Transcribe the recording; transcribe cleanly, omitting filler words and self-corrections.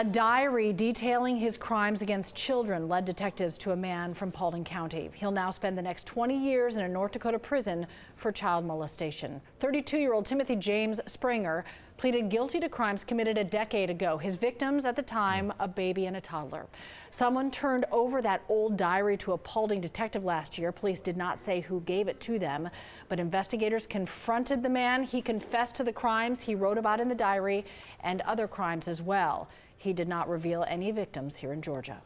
A diary detailing his crimes against children led detectives to a man from Paulding County. He'll now spend the next 20 years in a North Dakota prison for child molestation. 32-year-old Timothy James Sprenger pleaded guilty to crimes committed a decade ago. His victims at the time, a baby and a toddler. Someone turned over that old diary to a Paulding detective last year. Police did not say who gave it to them, but investigators confronted the man. He confessed to the crimes he wrote about in the diary and other crimes as well. He did not reveal any victims here in Georgia.